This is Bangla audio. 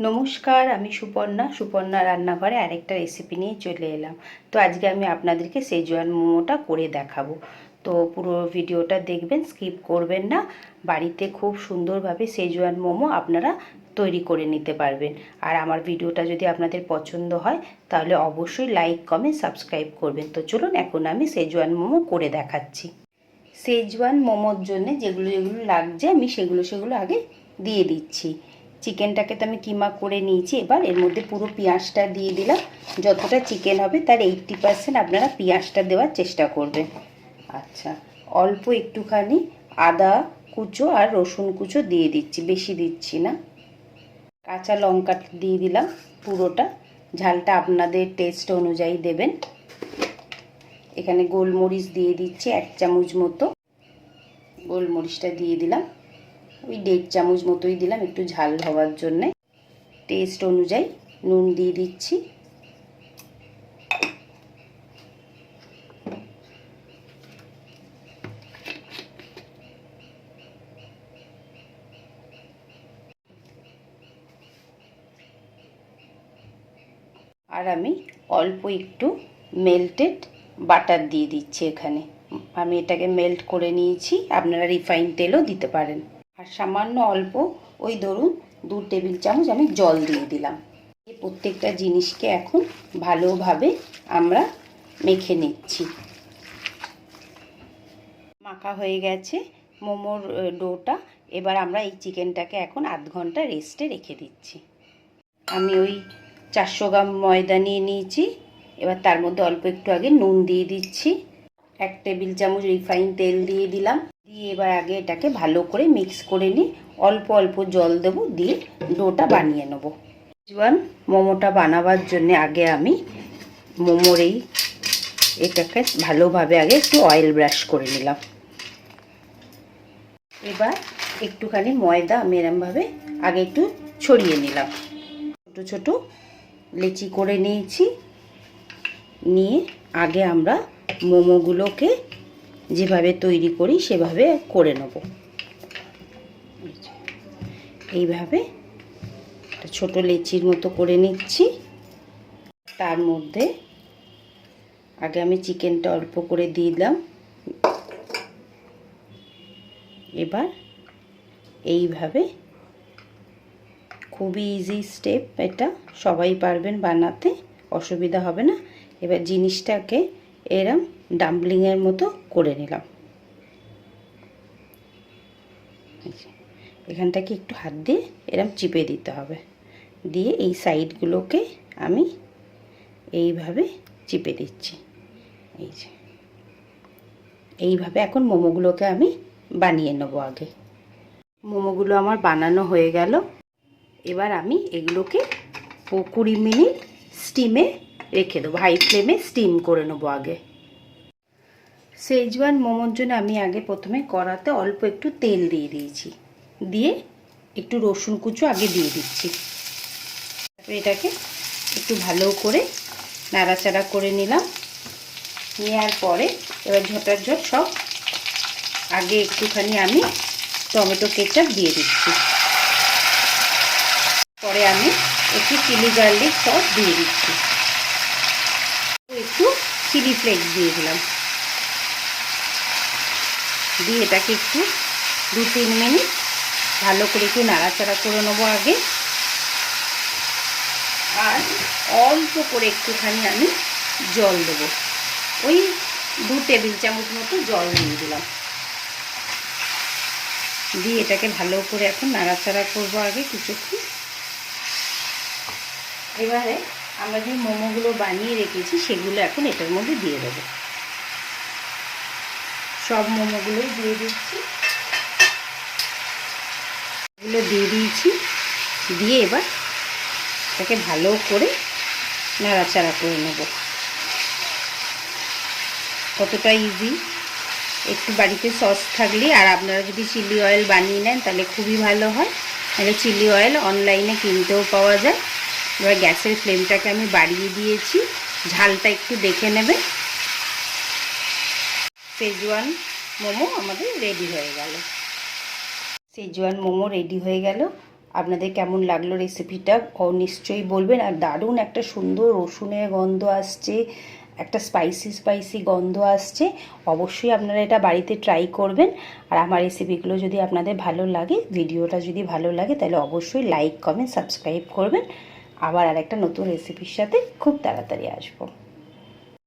নমস্কার, আমি সুপর্ণা রান্নাঘরে আরেকটা রেসিপি নিয়ে চলে এলাম। তো আজকে আমি আপনাদেরকে সেজওয়ান মোমোটা করে দেখাবো। তো পুরো ভিডিওটা দেখবেন, স্কিপ করবেন না। বাড়িতে খুব সুন্দরভাবে সেজওয়ান মোমো আপনারা তৈরি করে নিতে পারবেন। আর আমার ভিডিওটা যদি আপনাদের পছন্দ হয় তাহলে অবশ্যই লাইক, কমেন্ট, সাবস্ক্রাইব করবেন। তো চলুন এখন আমি সেজওয়ান মোমো করে দেখাচ্ছি। সেজওয়ান মোমোর জন্য যেগুলো লাগছে আমি সেগুলো আগে দিয়ে দিচ্ছি। চিকেনটাকে তো আমি কিমা করে নিয়েছি। এবার এর মধ্যে পুরো পেঁয়াজটা দিয়ে দিলাম। যতটা চিকেন হবে তার 80% আপনারা পেঁয়াজটা দেওয়ার চেষ্টা করবেন। আচ্ছা, অল্প একটুখানি আদা কুচো আর রসুন কুচো দিয়ে দিচ্ছি, বেশি দিচ্ছি না। কাঁচা লঙ্কা দিয়ে দিলাম পুরোটা, ঝালটা আপনাদের টেস্ট অনুযায়ী দেবেন। এখানে গোলমরিচ দিয়ে দিচ্ছি 1 চামচ মতো। গোলমরিচটা দিয়ে দিলাম, ওই 1.5 চামচ মতোই দিলাম, একটু ঝাল হওয়ার জন্যে। টেস্ট অনুযায়ী নুন দিয়ে দিচ্ছি। আর আমি অল্প একটু মেল্টেড বাটার দিয়ে দিচ্ছি এখানে। আমি এটাকে মেল্ট করে নিয়েছি, আপনারা রিফাইন তেলও দিতে পারেন। আর সামান্য অল্প, ওই ধরুন 2 টেবিল চামচ আমি জল দিয়ে দিলাম। এই প্রত্যেকটা জিনিসকে এখন ভালোভাবে আমরা মেখে নিচ্ছি। মাখা হয়ে গেছে মোমোর ডোটা। এবার আমরা এই চিকেনটাকে এখন আধ ঘন্টা রেস্টে রেখে দিচ্ছি। আমি ওই 400 গ্রাম ময়দা নিয়ে নিয়েছি। এবার তার মধ্যে অল্প একটু আগে নুন দিয়ে দিচ্ছি। 1 টেবিল চামচ রিফাইন তেল দিয়ে দিলাম। দিয়ে এবার আগে এটাকে ভালো করে মিক্স করে নিই। অল্প অল্প জল দেবো, দিয়ে ডোটা বানিয়ে নেব। সেজওয়ান মোমোটা বানাবার জন্য আগে আমি মোমোর এটাকে ভালোভাবে আগে একটু অয়েল ব্রাশ করে নিলাম। এবার একটুখানি ময়দা আমি এরমভাবে আগে একটু ছড়িয়ে নিলাম। ছোট ছোট লেচি করে নিয়েছি। নিয়ে আগে আমরা মোমোগুলোকে যেভাবে তৈরি করি সেভাবে করে নেব। এইভাবে ছোট লেচির মতো করে নিচ্ছি। তার মধ্যে আগে আমি চিকেনটা অল্প করে দিলাম। এবার এইভাবে, খুবই ইজি স্টেপ, এটা সবাই পারবেন বানাতে, অসুবিধা হবে না। এবার জিনিসটাকে এরম ডাম্পলিংয়ের মতো করে নিলাম। এখানটাকে একটু হাত দিয়ে এরম চিপে দিতে হবে। দিয়ে এই সাইডগুলোকে আমি এইভাবে চিপে দিচ্ছি। এই যে এইভাবে এখন মোমোগুলোকে আমি বানিয়ে নেব। আগে মোমোগুলো আমার বানানো হয়ে গেল। এবার আমি এগুলোকে 20 মিনিট স্টিমে রেখে দেবো। হাই ফ্লেমে স্টিম করে নেবো। আগে সেজওয়ান মোমোর জন্য আমি আগে প্রথমে কড়াতে অল্প একটু তেল দিয়ে দিয়েছি। দিয়ে একটু রসুন কুচো আগে দিয়ে দিচ্ছি। তারপরে এটাকে একটু ভালো করে নাড়াচাড়া করে নিলাম। নেওয়ার পরে এবার ঝটাঝট সব আগে একটুখানি আমি টমেটো কেচাপ দিয়ে দিচ্ছি। পরে আমি একটু চিলি গার্লিক সস দিয়ে দিচ্ছি। একটু চিলি ফ্লেক্স দিয়ে দিলাম। দিয়ে এটাকে একটু 2-3 মিনিট ভালো করে একটু নাড়াচাড়া করে নেবো আগে। আর অল্প করে একটুখানি আমি জল দেবো, ওই 2 টেবিল চামচ মতো জল দিয়ে দিলাম। দিয়ে এটাকে ভালো করে এখন নাড়াচাড়া করবো আগে কিছুক্ষণ। এবারে আমরা যে মোমোগুলো বানিয়ে রেখেছি সেগুলো এখন এটার মধ্যে দিয়ে দেবো। সব মোমোগুলোই দিয়ে দিচ্ছি। এগুলো দিয়ে দিয়েছি। দিয়ে এবার এটাকে ভালো করে নাড়াচাড়া করে নেব। কতটা ইজি! একটু বাড়িতে সস থাকলে, আর আপনারা যদি চিলি অয়েল বানিয়ে নেন তাহলে খুবই ভালো হয়। তাহলে চিলি অয়েল অনলাইনে কিনতেও পাওয়া যায়। এবার গ্যাসের ফ্লেমটাকে আমি বাড়িয়ে দিয়েছি। ঝালটা একটু দেখে নেবে। সেজওয়ান মোমো আমাদের রেডি হয়ে গেল। সেজওয়ান মোমো রেডি হয়ে গেল। আপনাদের কেমন লাগলো রেসিপিটা নিশ্চয়ই বলবেন। আর দারুণ একটা সুন্দর রসুনের গন্ধ আসছে, একটা স্পাইসি স্পাইসি গন্ধ আসছে। অবশ্যই আপনারা এটা বাড়িতে ট্রাই করবেন। আর আমার রেসিপিগুলো যদি আপনাদের ভালো লাগে, ভিডিওটা যদি ভালো লাগে, তাহলে অবশ্যই লাইক কমেন্ট সাবস্ক্রাইব করবেন। আবার আরেকটা নতুন রেসিপির সাথে খুব তাড়াতাড়ি আসবো।